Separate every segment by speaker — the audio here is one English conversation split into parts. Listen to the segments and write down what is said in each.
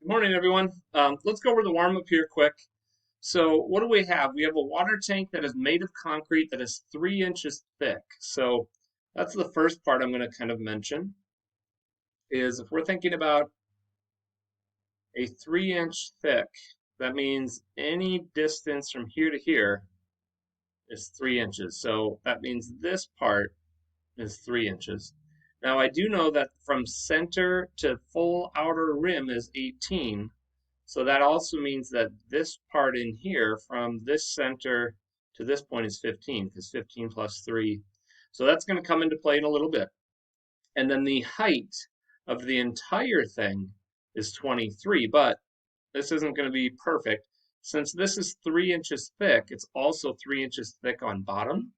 Speaker 1: Good morning, everyone. Let's go over the warm up here quick. So, what do we have? We have a water tank that is made of concrete that is 3 inches thick. So, that's the first part I'm going to kind of mention. Is if we're thinking about a 3 inch thick, that means any distance from here to here is 3 inches. So, that means this part is 3 inches. Now, I do know that from center to full outer rim is 18. So that also means that this part in here from this center to this point is 15 because 15 plus 3. So that's going to come into play in a little bit. And then the height of the entire thing is 23, but this isn't going to be perfect. Since this is 3 inches thick, it's also 3 inches thick on bottom.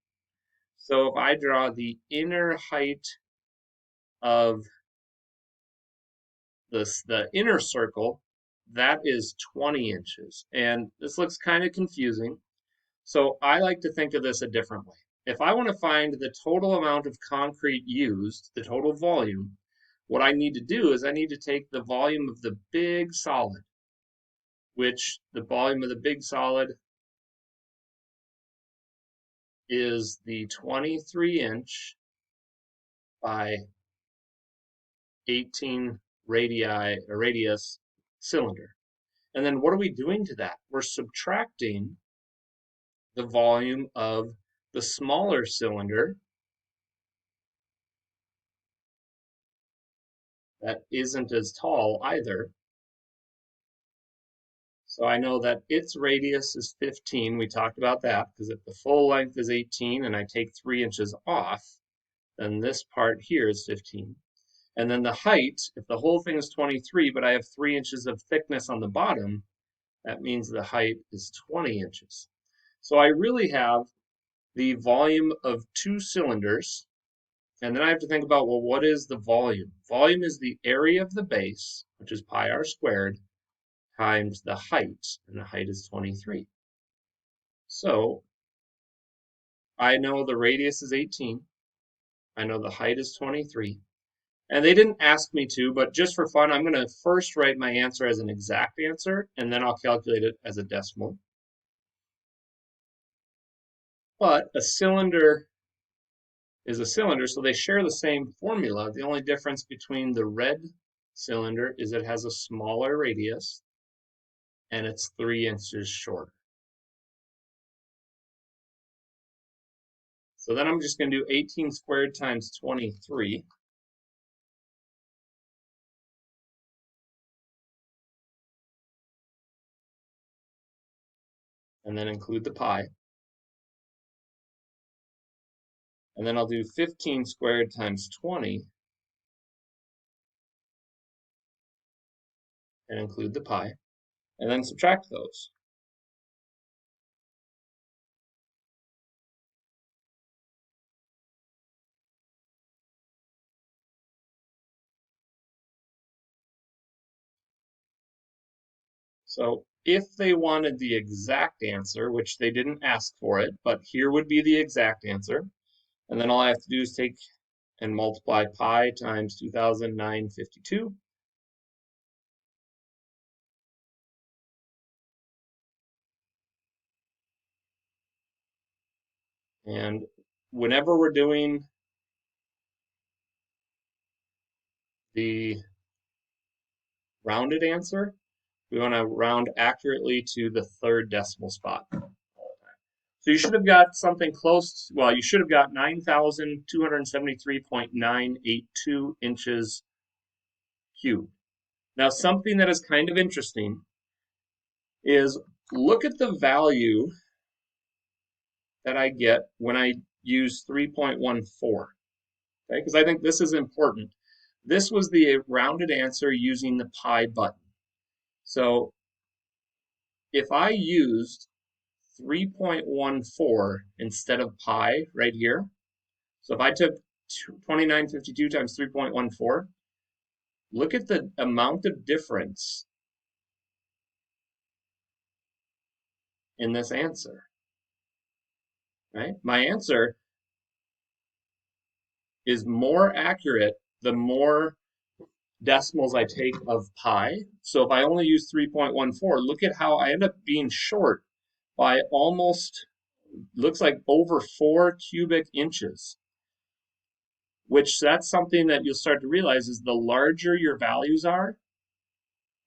Speaker 1: So if I draw the inner height of the inner circle, that is 20 inches. And this looks kind of confusing. So I like to think of this a different way. If I want to find the total amount of concrete used, the total volume, what I need to do is I need to take the volume of the big solid, which the volume of the big solid is the 23-inch by 18 radius cylinder. And then what are we doing to that? We're subtracting the volume of the smaller cylinder that isn't as tall either. So I know that its radius is 15. We talked about that because if the full length is 18 and I take 3 inches off, then this part here is 15. And then the height, if the whole thing is 23, but I have 3 inches of thickness on the bottom, that means the height is 20 inches. So I really have the volume of two cylinders, and then I have to think about, well, what is the volume? Volume is the area of the base, which is pi r squared, times the height, and the height is 23. So I know the radius is 18. I know the height is 23. And they didn't ask me to, but just for fun, I'm going to first write my answer as an exact answer, and then I'll calculate it as a decimal. But a cylinder is a cylinder, so they share the same formula. The only difference between the red cylinder is it has a smaller radius, and it's 3 inches shorter. So then I'm just going to do 18 squared times 23. And then include the pi. And then I'll do 15 squared times 20 and include the pi. And then subtract those. So if they wanted the exact answer, which they didn't ask for it, but here would be the exact answer. And then all I have to do is take and multiply pi times 2,952. And whenever we're doing the rounded answer, we want to round accurately to the third decimal spot. So you should have got something close, well, you should have got 9,273.982 inches cubed. Now, something that is kind of interesting is look at the value that I get when I use 3.14, okay? Because I think this is important. This was the rounded answer using the pi button. So if I used 3.14 instead of pi right here, so if I took 2952 times 3.14, look at the amount of difference in this answer, right? My answer is more accurate the more decimals I take of pi. So if I only use 3.14, look at how I end up being short by almost, looks like over 4 cubic inches, which that's something that you'll start to realize is the larger your values are,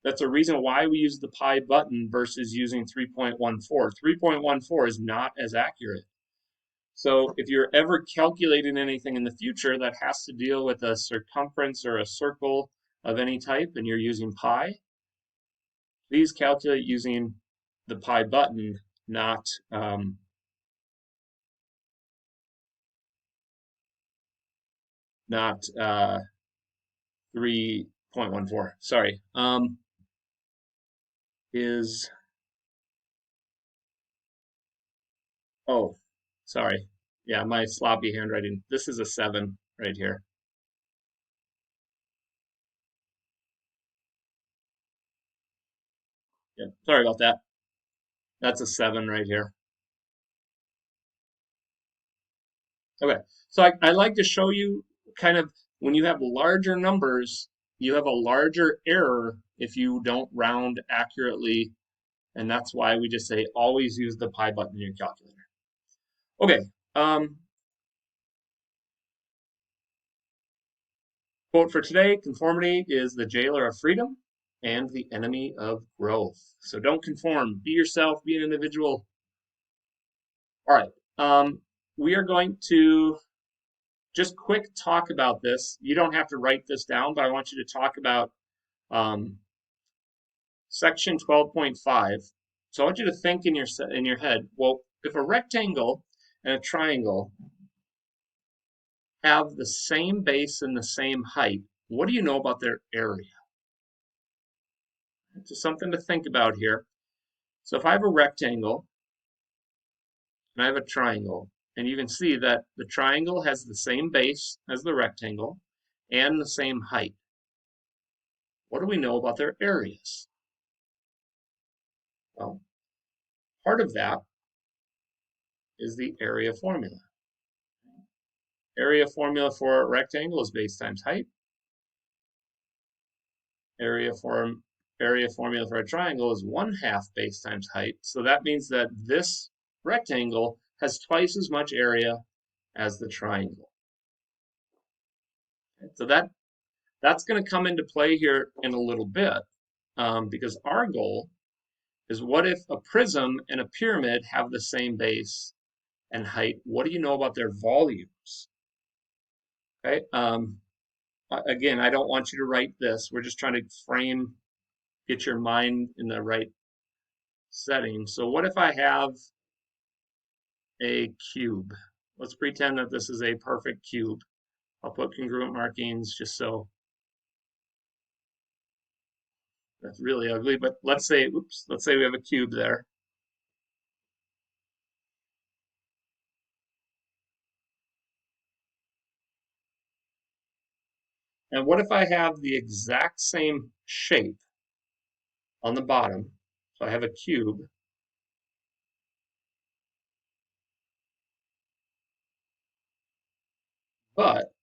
Speaker 1: that's a reason why we use the pi button versus using 3.14. 3.14 is not as accurate. So if you're ever calculating anything in the future that has to deal with a circumference or a circle of any type and you're using pi, please calculate using the pi button, not not 3.14. Sorry. Is Oh, sorry. Yeah, my sloppy handwriting. This is a 7 right here. Yeah, sorry about that. That's a 7 right here. Okay, so I like to show you kind of when you have larger numbers, you have a larger error if you don't round accurately, and that's why we just say always use the pi button in your calculator. Okay, quote for today, conformity is the jailer of freedom and the enemy of growth. So don't conform, be yourself, be an individual. All right, we are going to just quick talk about this. You don't have to write this down, but I want you to talk about um, section 12.5. So I want you to think in your head, well, if a rectangle and a triangle have the same base and the same height, what do you know about their area? It's something to think about here. So if I have a rectangle and I have a triangle, and you can see that the triangle has the same base as the rectangle and the same height. What do we know about their areas? Well, part of that is the area formula. Area formula for a rectangle is base times height. Area formula for a triangle is 1/2 base times height. So that means that this rectangle has twice as much area as the triangle. So that's going to come into play here in a little bit because our goal is what if a prism and a pyramid have the same base and height? What do you know about their volumes? Okay. Again, I don't want you to write this. We're just trying to get your mind in the right setting. So what if I have a cube? Let's pretend that this is a perfect cube. I'll put congruent markings just so that's really ugly, but let's say, oops, let's say we have a cube there. And what if I have the exact same shape on the bottom? So I have a cube, but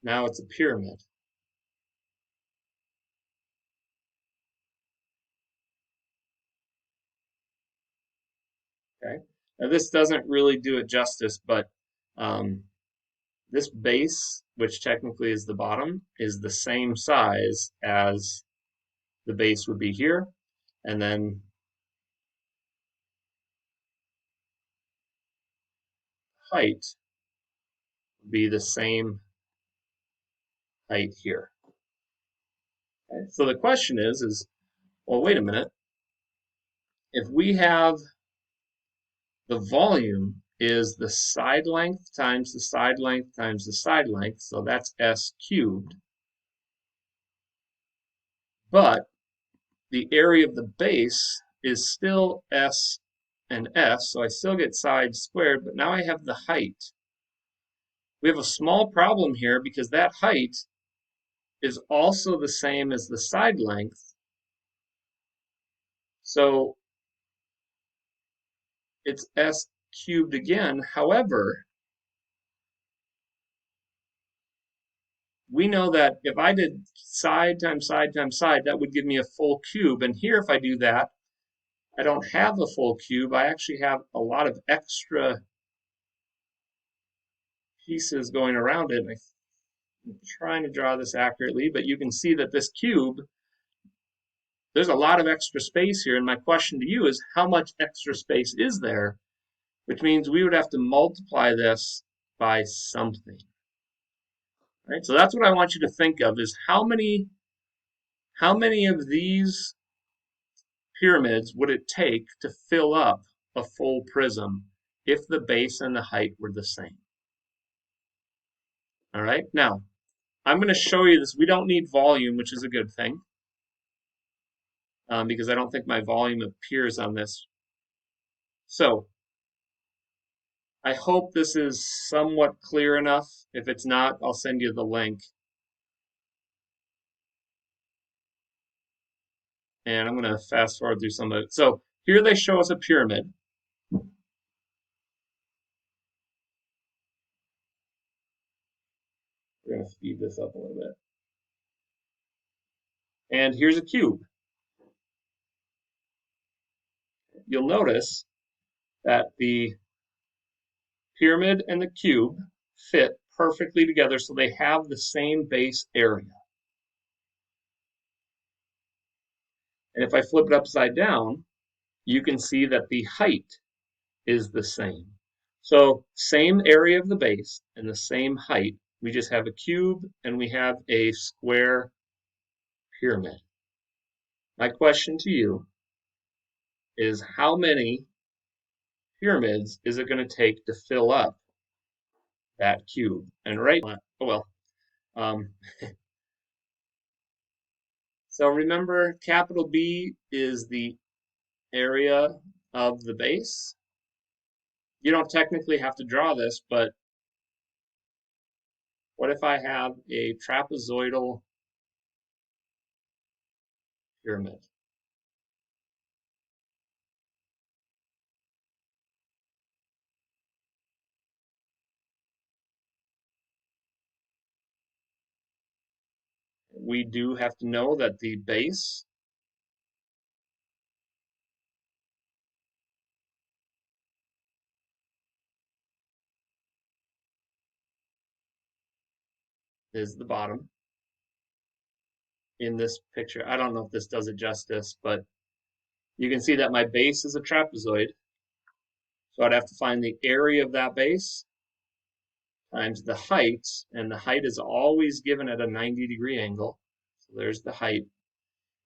Speaker 1: now it's a pyramid. Okay. Now this doesn't really do it justice, but um, this base, which technically is the bottom, is the same size as the base would be here, and then height would be the same height here. Okay. So the question is, well, wait a minute. If we have the volume is the side length times the side length times the side length, so that's s cubed. But the area of the base is still s and s, so I still get side squared, but now I have the height. We have a small problem here because that height is also the same as the side length. So it's s cubed again. However, we know that if I did side times side times side, that would give me a full cube. And here, if I do that, I don't have a full cube. I actually have a lot of extra pieces going around it. I'm trying to draw this accurately, but you can see that this cube, there's a lot of extra space here. And my question to you is, how much extra space is there? Which means we would have to multiply this by something. Right? So that's what I want you to think of, is how many of these pyramids would it take to fill up a full prism if the base and the height were the same? All right, now I'm going to show you this. We don't need volume, which is a good thing, because I don't think my volume appears on this. So I hope this is somewhat clear enough. If it's not, I'll send you the link. And I'm going to fast forward through some of it. So here they show us a pyramid. We're going to speed this up a little bit. And here's a cube. You'll notice that the pyramid and the cube fit perfectly together, so they have the same base area. And if I flip it upside down, you can see that the height is the same. So same area of the base and the same height. We just have a cube and we have a square pyramid. My question to you is, how many pyramids is it going to take to fill up that cube? And right, oh well. So remember, capital B is the area of the base. You don't technically have to draw this, but what if I have a trapezoidal pyramid? We do have to know that the base is the bottom in this picture. I don't know if this does it justice, but you can see that my base is a trapezoid. So I'd have to find the area of that base times the height, and the height is always given at a 90-degree angle. So there's the height.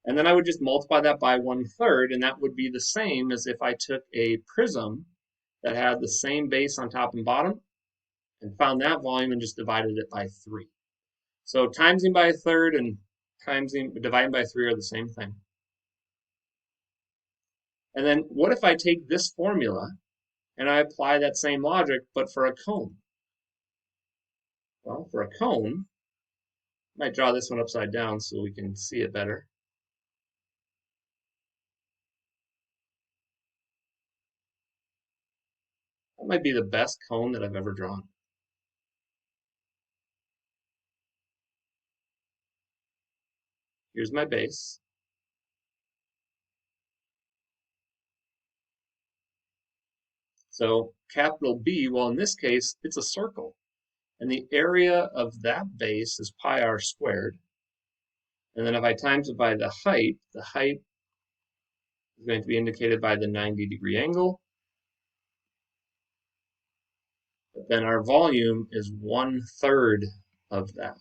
Speaker 1: And then I would just multiply that by 1/3, and that would be the same as if I took a prism that had the same base on top and bottom and found that volume and just divided it by 3. So timesing by 1/3 and dividing by 3 are the same thing. And then what if I take this formula and I apply that same logic, but for a cone? Well, for a cone, I might draw this one upside down so we can see it better. That might be the best cone that I've ever drawn. Here's my base. So capital B, well, in this case, it's a circle. And the area of that base is pi r squared. And then if I times it by the height is going to be indicated by the 90-degree angle. But then our volume is 1/3 of that.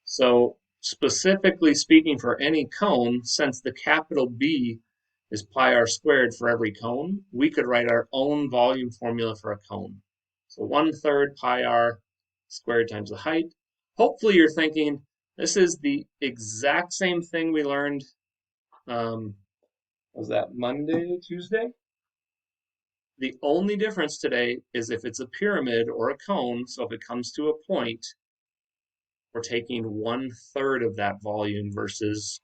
Speaker 1: So specifically speaking, for any cone, since the capital B is pi r squared for every cone, we could write our own volume formula for a cone. So 1/3 pi r squared times the height. Hopefully you're thinking, this is the exact same thing we learned, was that Monday, Tuesday? The only difference today is if it's a pyramid or a cone, so if it comes to a point, we're taking 1/3 of that volume versus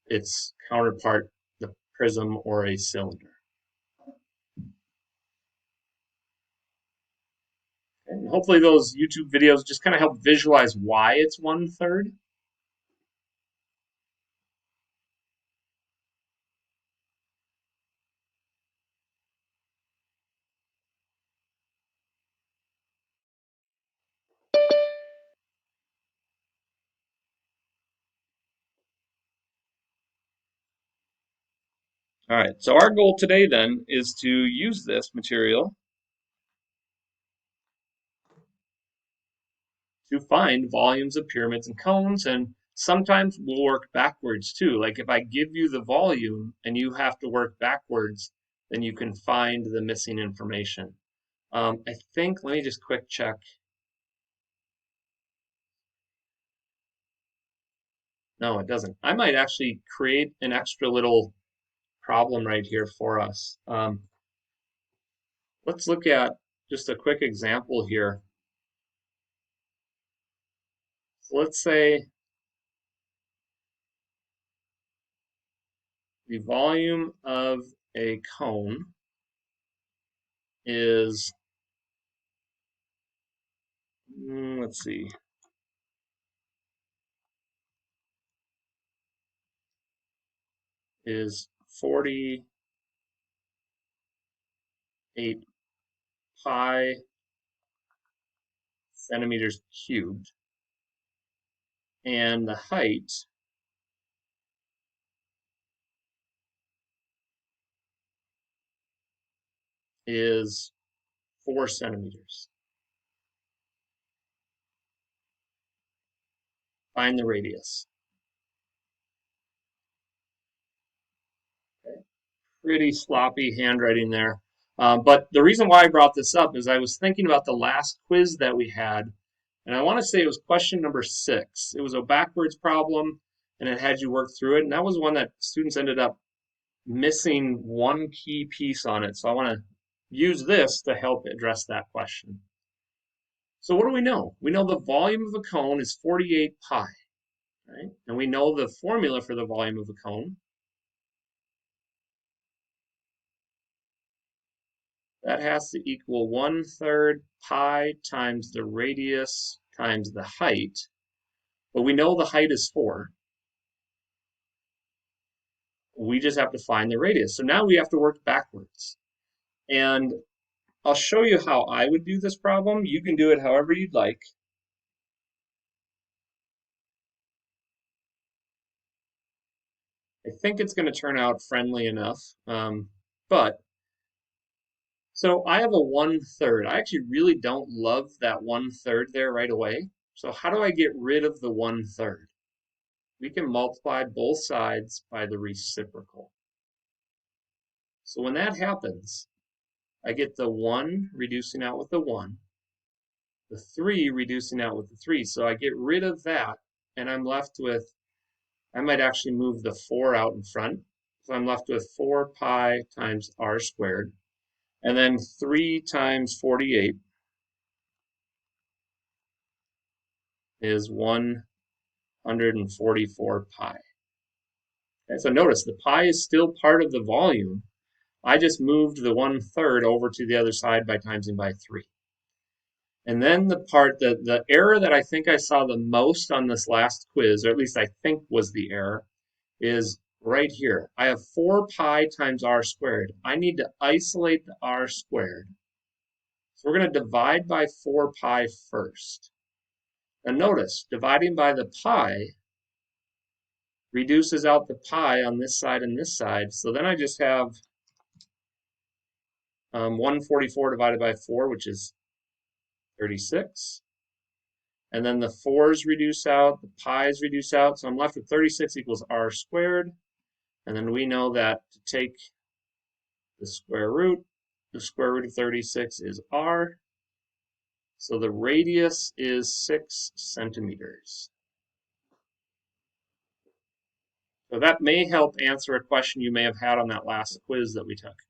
Speaker 1: its counterpart, the prism or a cylinder. And hopefully those YouTube videos just kind of help visualize why it's 1/3. All right, so our goal today then is to use this material to find volumes of pyramids and cones, and sometimes we'll work backwards too. Like if I give you the volume and you have to work backwards, then you can find the missing information. I think, let me just quick check. No, it doesn't. I might actually create an extra little problem right here for us. Let's look at just a quick example here. So let's say the volume of a cone is, let's see, is 48 pi centimeters cubed, and the height is 4 centimeters. Find the radius. Okay. Pretty sloppy handwriting there. But the reason why I brought this up is I was thinking about the last quiz that we had, and I want to say it was question number 6. It was a backwards problem, and it had you work through it, and that was one that students ended up missing one key piece on it. So I want to use this to help address that question. So what do we know? We know the volume of a cone is 48 pi, right? And we know the formula for the volume of a cone. That has to equal 1/3 pi times the radius times the height. But we know the height is 4. We just have to find the radius. So now we have to work backwards. And I'll show you how I would do this problem. You can do it however you'd like. I think it's going to turn out friendly enough. But so I have a 1/3. I actually really don't love that 1/3 there right away. So how do I get rid of the 1/3? We can multiply both sides by the reciprocal. So when that happens, I get the 1 reducing out with the 1, the 3 reducing out with the 3. So I get rid of that, and I'm left with, I might actually move the 4 out in front. So I'm left with 4 pi times r squared, and then 3 times 48 is 144 pi. Okay, so notice the pi is still part of the volume. I just moved the 1/3 over to the other side by timesing by 3. And then the part that the error that I think I saw the most on this last quiz, or at least I think was the error, is right here. I have 4 pi times r squared. I need to isolate the r squared. So we're going to divide by 4 pi first. And notice, dividing by the pi reduces out the pi on this side and this side. So then I just have 144 divided by 4, which is 36. And then the 4's reduce out, the pi's reduce out. So I'm left with 36 equals r squared. And then we know that to take the square root of 36 is r. So the radius is 6 centimeters. So that may help answer a question you may have had on that last quiz that we took.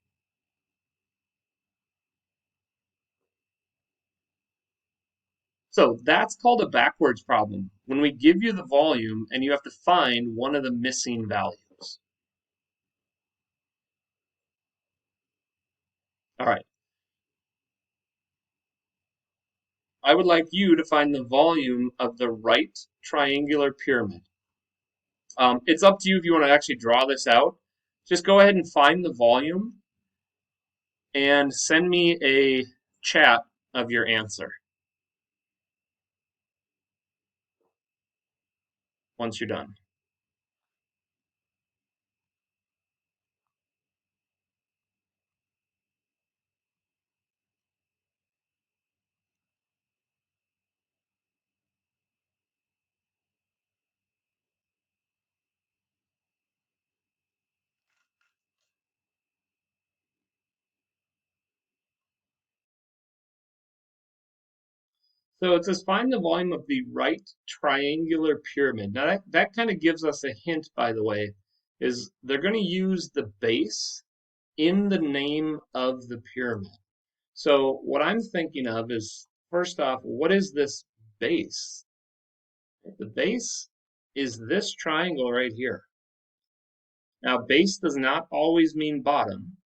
Speaker 1: So that's called a backwards problem, when we give you the volume and you have to find one of the missing values. All right. I would like you to find the volume of the right triangular pyramid. It's up to you if you want to actually draw this out. Just go ahead and find the volume and send me a chat of your answer once you're done. So it says find the volume of the right triangular pyramid. Now that kind of gives us a hint, by the way, is they're going to use the base in the name of the pyramid. So what I'm thinking of is, first off, what is this base? The base is this triangle right here. Now, base does not always mean bottom,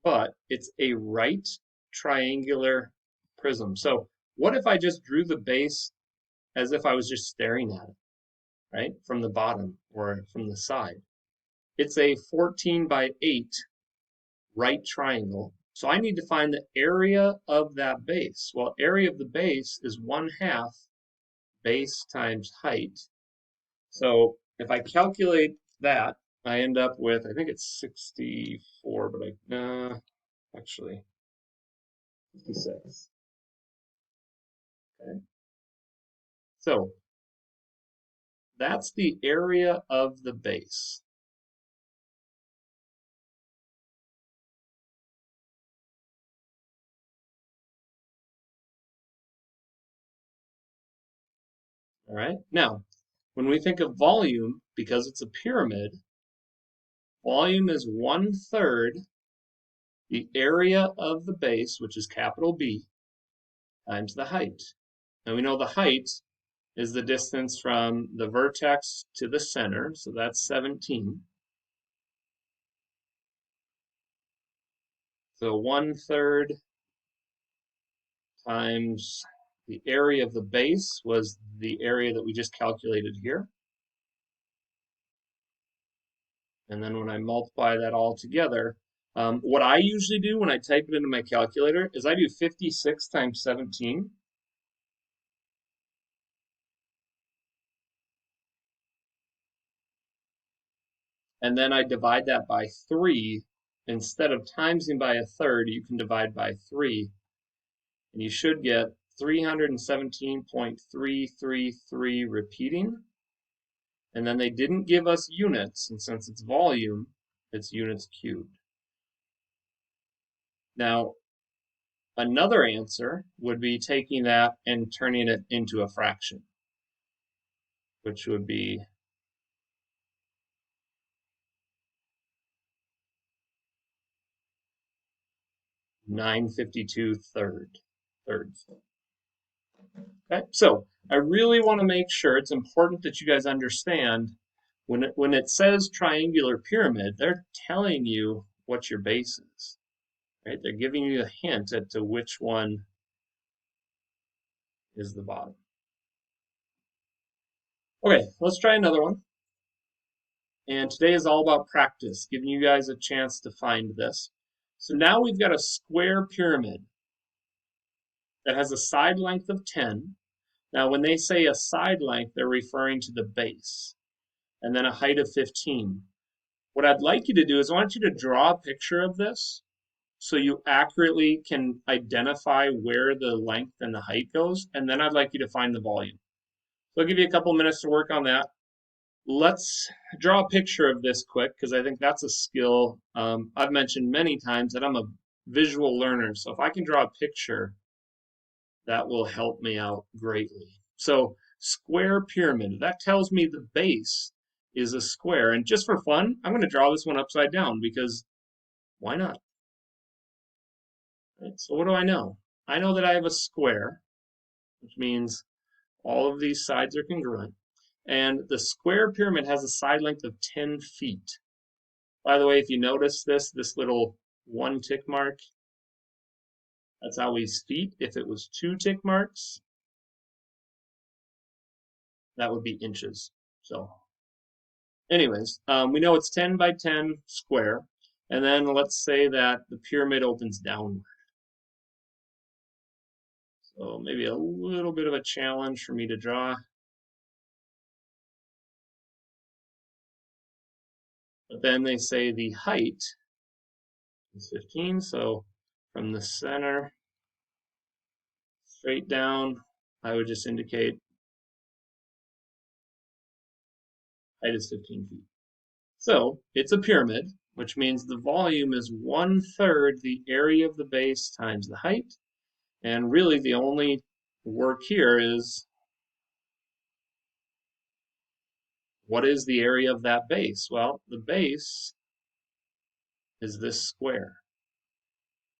Speaker 1: but it's a right triangular prism. So what if I just drew the base as if I was just staring at it, right? From the bottom or from the side. It's a 14 by 8 right triangle. So I need to find the area of that base. Well, area of the base is 1/2 base times height. So if I calculate that, I end up with, I think it's 64, but actually 56. Okay. So that's the area of the base. All right. Now, when we think of volume, because it's a pyramid, volume is 1/3 the area of the base, which is capital B, times the height. And we know the height is the distance from the vertex to the center, so that's 17. So 1/3 times the area of the base was the area that we just calculated here. And then when I multiply that all together, what I usually do when I type it into my calculator is I do 56 times 17. And then I divide that by 3. Instead of timesing by 1/3, you can divide by 3. And you should get 317.333 repeating. And then they didn't give us units, and since it's volume, it's units cubed. Now, another answer would be taking that and turning it into a fraction, which would be 952 thirds. Okay, so I really want to make sure, it's important that you guys understand when it says triangular pyramid, they're telling you what your base is. Right? They're giving you a hint as to which one is the bottom. Okay, let's try another one. And today is all about practice, giving you guys a chance to find this. So now we've got a square pyramid that has a side length of 10. Now, when they say a side length, they're referring to the base, and then a height of 15. What I'd like you to do is I want you to draw a picture of this so you accurately can identify where the length and the height goes, and then I'd like you to find the volume. So I'll give you a couple minutes to work on that. Let's draw a picture of this quick, because I think that's a skill. I've mentioned many times that I'm a visual learner, so if I can draw a picture, that will help me out greatly. So square pyramid, that tells me the base is a square. And just for fun, I'm going to draw this one upside down because why not? Right, so what do I know? I know that I have a square, which means all of these sides are congruent. And the square pyramid has a side length of 10 feet. By the way, if you notice this little 1 tick mark, That's always feet. If it was 2 tick marks, that would be inches. So anyways, we know it's 10 by 10 square. And then let's say that the pyramid opens downward. So maybe a little bit of a challenge for me to draw. But then they say the height is 15. So from the center straight down, I would just indicate height is 15 feet. So it's a pyramid, which means the volume is 1/3 the area of the base times the height. And really the only work here is what is the area of that base? Well, the base is this square.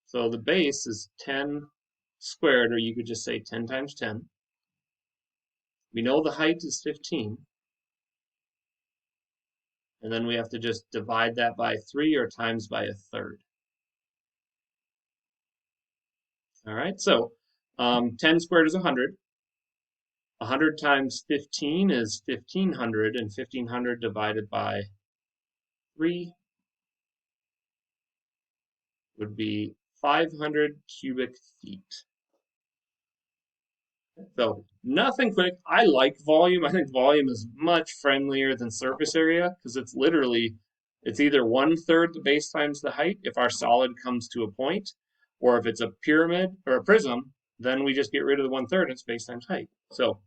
Speaker 1: So the base is 10 squared, or you could just say 10 times 10. We know the height is 15. And then we have to just divide that by 3 or times by 1/3. All right, so 10 squared is 100. 100 times 15 is 1,500, and 1,500 divided by 3 would be 500 cubic feet. So nothing quick. I like volume. I think volume is much friendlier than surface area because it's literally, it's either 1/3 the base times the height if our solid comes to a point, or if it's a pyramid or a prism, then we just get rid of the 1/3 and it's base times height. So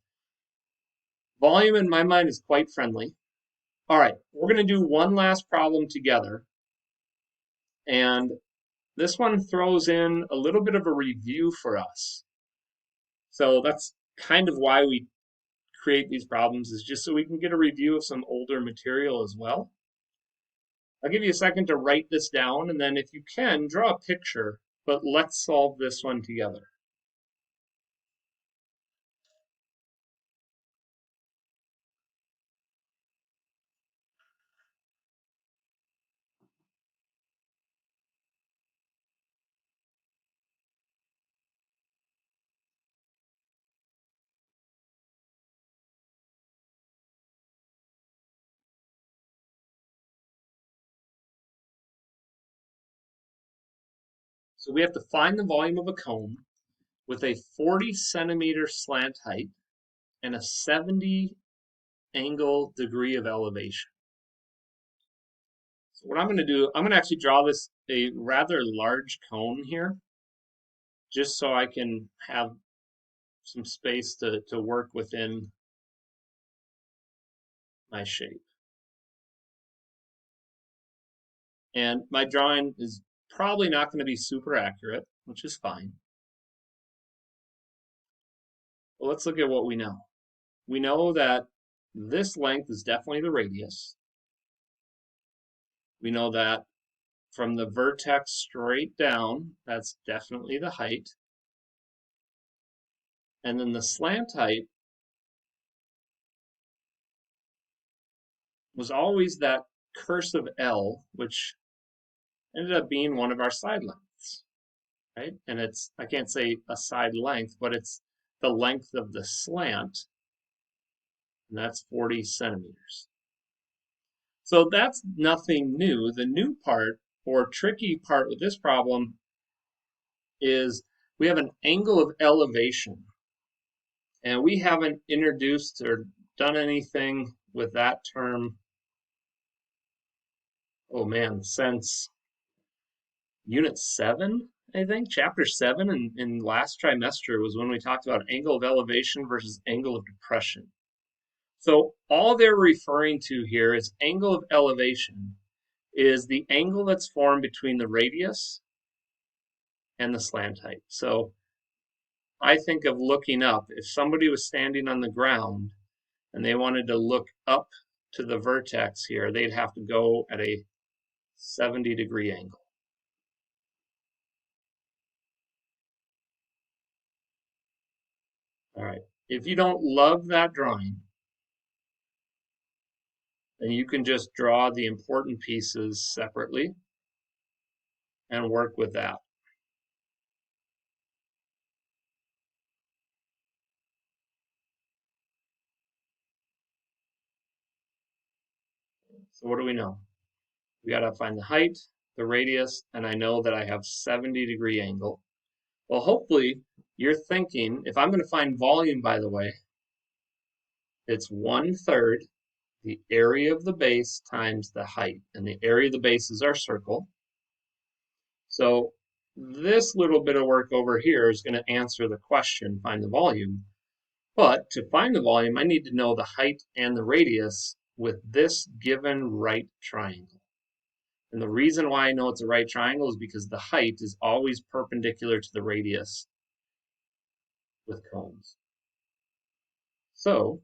Speaker 1: volume in my mind is quite friendly. All right, we're going to do one last problem together. And this one throws in a little bit of a review for us. So that's kind of why we create these problems, is just so we can get a review of some older material as well. I'll give you a second to write this down, and then if you can, draw a picture, but let's solve this one together. So we have to find the volume of a cone with a 40 centimeter slant height and a 70 angle degree of elevation. So what I'm going to do, I'm going to actually draw this a rather large cone here, just so I can have some space to work within my shape. And my drawing is probably not going to be super accurate, which is fine. But let's look at what we know. We know that this length is definitely the radius. We know that from the vertex straight down, that's definitely the height. And then the slant height was always that cursive L, which ended up being one of our side lengths, right? And it's, I can't say a side length, but it's the length of the slant, and that's 40 centimeters. So that's nothing new. The new part, or tricky part with this problem, is we have an angle of elevation. And we haven't introduced or done anything with that term, oh man, since Unit 7, I think. Chapter 7 in last trimester was when we talked about angle of elevation versus angle of depression. So all they're referring to here is angle of elevation is the angle that's formed between the radius and the slant height. So I think of looking up. If somebody was standing on the ground and they wanted to look up to the vertex here, they'd have to go at a 70-degree angle. All right. If you don't love that drawing, then you can just draw the important pieces separately and work with that. So what do we know? We got to find the height, the radius, and I know that I have 70-degree angle. Well, hopefully you're thinking, if I'm going to find volume, by the way, it's 1/3 the area of the base times the height. And the area of the base is our circle. So this little bit of work over here is going to answer the question, find the volume. But to find the volume, I need to know the height and the radius with this given right triangle. And the reason why I know it's a right triangle is because the height is always perpendicular to the radius with cones. So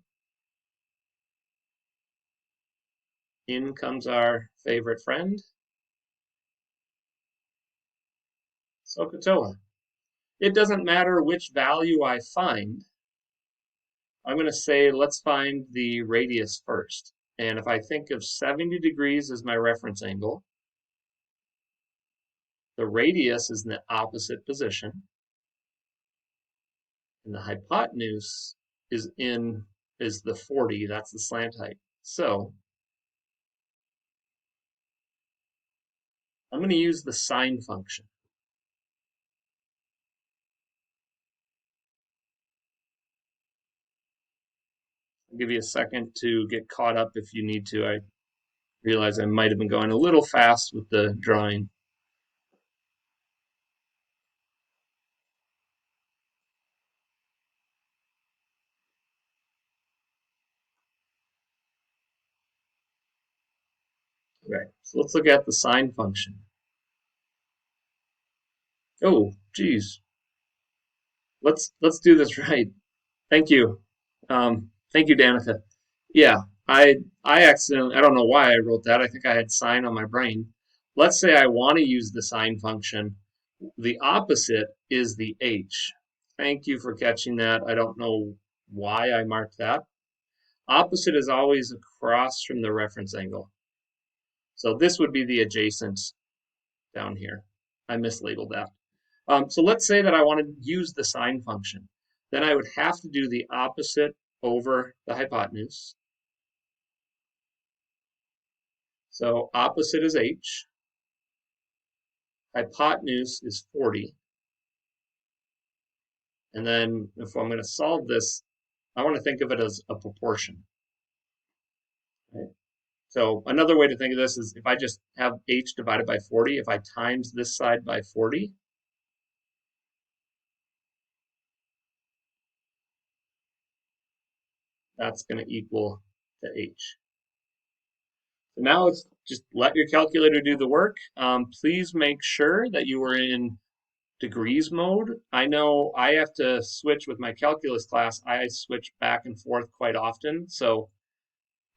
Speaker 1: in comes our favorite friend, SOHCAHTOA. It doesn't matter which value I find. I'm going to say let's find the radius first. And if I think of 70 degrees as my reference angle, the radius is in the opposite position, and the hypotenuse is the 40, that's the slant height. So I'm going to use the sine function. I'll give you a second to get caught up if you need to. I realize I might have been going a little fast with the drawing. Okay, so let's look at the sine function. Oh, geez. Let's do this right. Thank you. Thank you, Danica. Yeah, I accidentally, I don't know why I wrote that. I think I had sine on my brain. Let's say I want to use the sine function. The opposite is the h. Thank you for catching that. I don't know why I marked that. Opposite is always across from the reference angle. So this would be the adjacent down here. I mislabeled that. So let's say that I want to use the sine function. Then I would have to do the opposite over the hypotenuse. So opposite is h. Hypotenuse is 40. And then if I'm going to solve this, I want to think of it as a proportion. Right? So another way to think of this is if I just have h divided by 40, if I times this side by 40, that's going to equal to h. So now it's just let your calculator do the work. Please make sure that you are in degrees mode. I know I have to switch with my calculus class. I switch back and forth quite often. So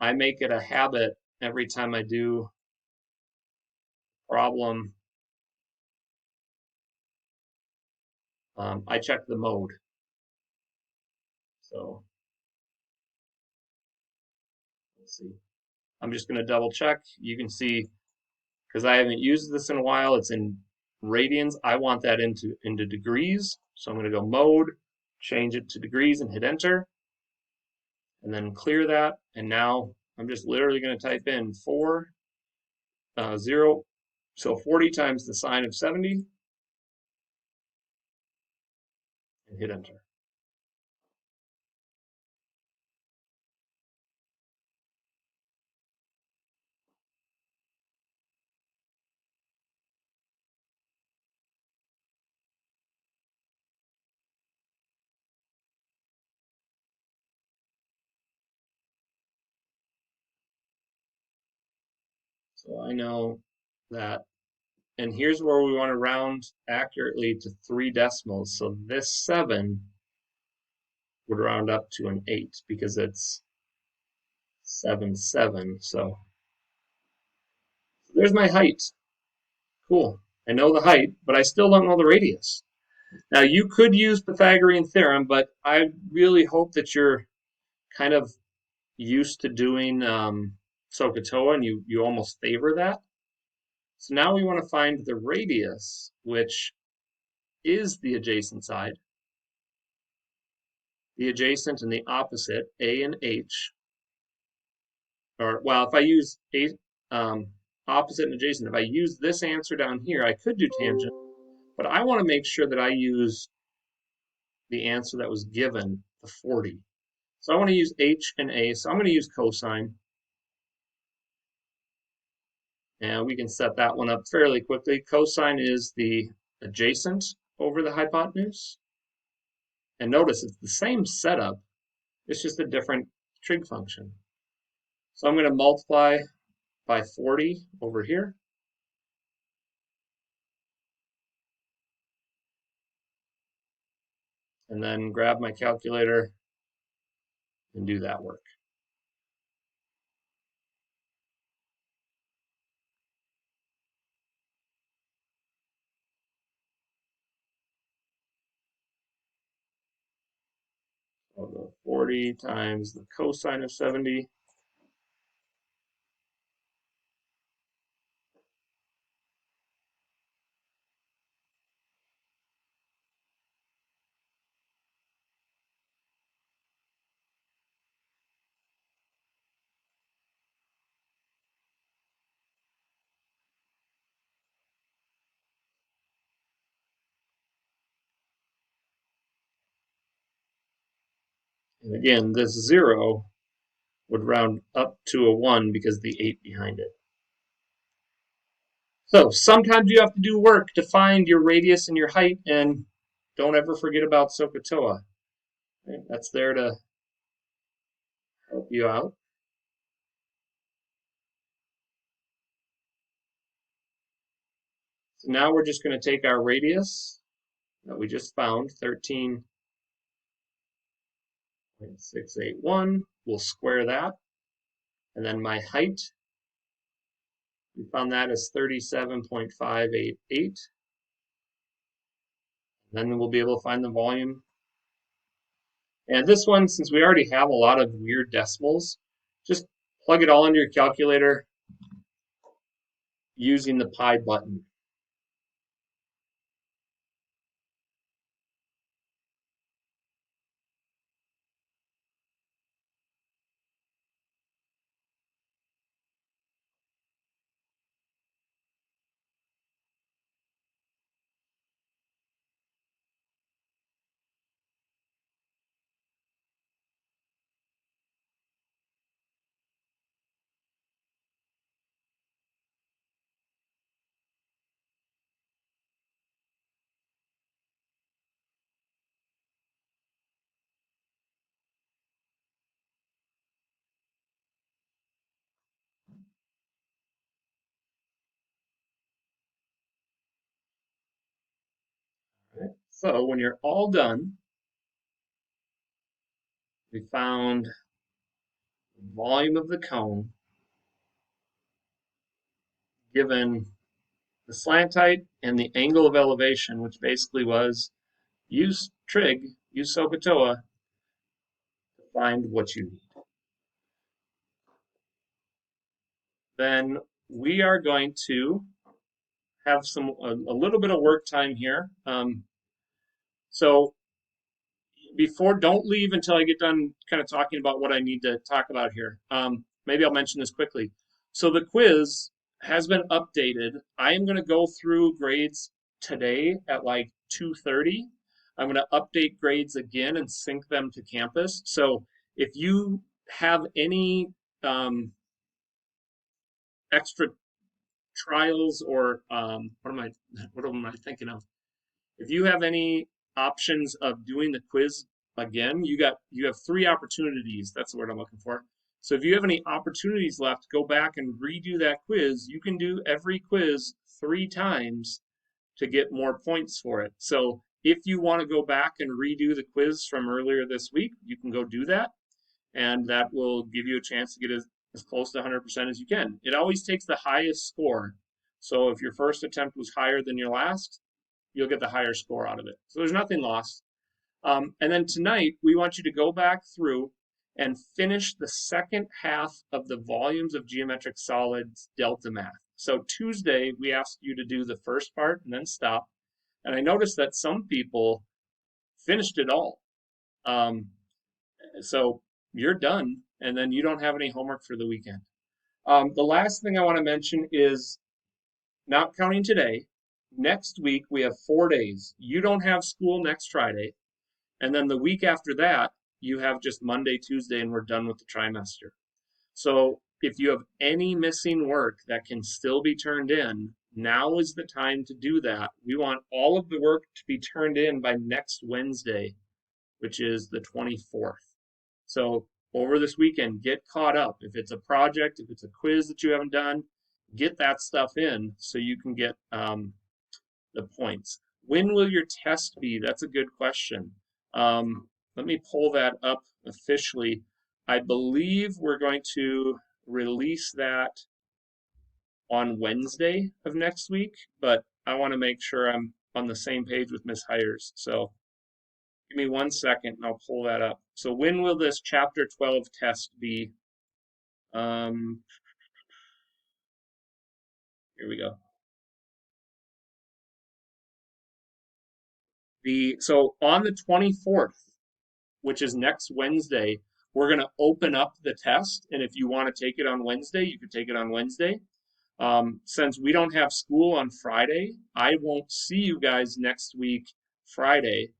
Speaker 1: I make it a habit every time I do problem. I check the mode. So let's see. I'm just going to double check. You can see, because I haven't used this in a while, it's in radians. I want that into degrees. So I'm going to go mode, change it to degrees and hit enter. And then clear that. And now I'm just literally going to type in 0. So 40 times the sine of 70 and hit enter. So I know that, and here's where we want to round accurately to 3 decimals. So this 7 would round up to an 8 because it's 7/7. So there's my height. Cool. I know the height, but I still don't know the radius. Now you could use Pythagorean theorem, but I really hope that you're kind of used to doing SOHCAHTOA and you almost favor that. So now we want to find the radius, which is the adjacent side. The adjacent and the opposite, A and H. Or, well, if I use opposite and adjacent. If I use this answer down here, I could do tangent, but I want to make sure that I use the answer that was given, the 40. So I want to use H and A, so I'm going to use cosine. And we can set that one up fairly quickly. Cosine is the adjacent over the hypotenuse. And notice it's the same setup, it's just a different trig function. So I'm going to multiply by 40 over here. And then grab my calculator and do that work. So the 40 times the cosine of 70. And again, this 0 would round up to a 1 because the 8 behind it. So sometimes you have to do work to find your radius and your height, and don't ever forget about SOHCAHTOA. Okay? That's there to help you out. So now we're just going to take our radius that we just found, 13.681. We'll square that. And then my height, we found that as 37.588. Then we'll be able to find the volume. And this one, since we already have a lot of weird decimals, just plug it all into your calculator using the pi button. Right? So when you're all done, we found the volume of the cone given the slant height and the angle of elevation, which basically was use trig, use SOHCAHTOA to find what you need. Then we are going to have a little bit of work time here. So don't leave until I get done kind of talking about what I need to talk about here. Maybe I'll mention this quickly. So the quiz has been updated. I am going to go through grades today at like 2:30. I'm going to update grades again and sync them to campus. So if you have any extra trials or what am I thinking of? If you have any options of doing the quiz again, you have 3 opportunities. That's the word I'm looking for. So if you have any opportunities left, go back and redo that quiz. You can do every quiz 3 times to get more points for it. So if you want to go back and redo the quiz from earlier this week, you can go do that, and that will give you a chance to get as close to 100% as you can. It always takes the highest score. So if your first attempt was higher than your last, you'll get the higher score out of it. So there's nothing lost. And then tonight, we want you to go back through and finish the second half of the volumes of geometric solids delta math. So Tuesday, we asked you to do the first part and then stop. And I noticed that some people finished it all. So you're done, and then you don't have any homework for the weekend. The last thing I want to mention is not counting today. Next week we have 4 days. You don't have school next Friday, and then the week after that you have just Monday, Tuesday, and we're done with the trimester. So if you have any missing work that can still be turned in, now is the time to do that. We want all of the work to be turned in by next Wednesday, which is the 24th. So over this weekend, get caught up. If it's a project, if it's a quiz that you haven't done, get that stuff in so you can get the points. When will your test be? That's a good question. Let me pull that up officially. I believe we're going to release that on Wednesday of next week, but I want to make sure I'm on the same page with Miss Hires. So give me 1 second and I'll pull that up. So when will this chapter 12 test be? Here we go. So on the 24th, which is next Wednesday, we're going to open up the test. And if you want to take it on Wednesday, you can take it on Wednesday. Since we don't have school on Friday, I won't see you guys next week, Friday,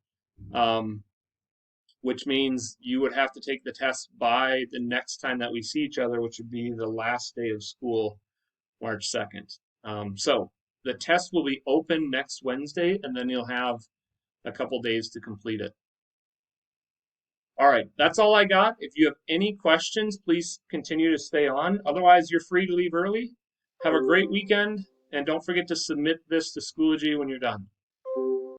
Speaker 1: which means you would have to take the test by the next time that we see each other, which would be the last day of school, March 2nd. So the test will be open next Wednesday, and then you'll have a couple days to complete it. All right, that's all I got. If you have any questions, please continue to stay on. Otherwise, you're free to leave early. Have a great weekend, and don't forget to submit this to Schoology when you're done.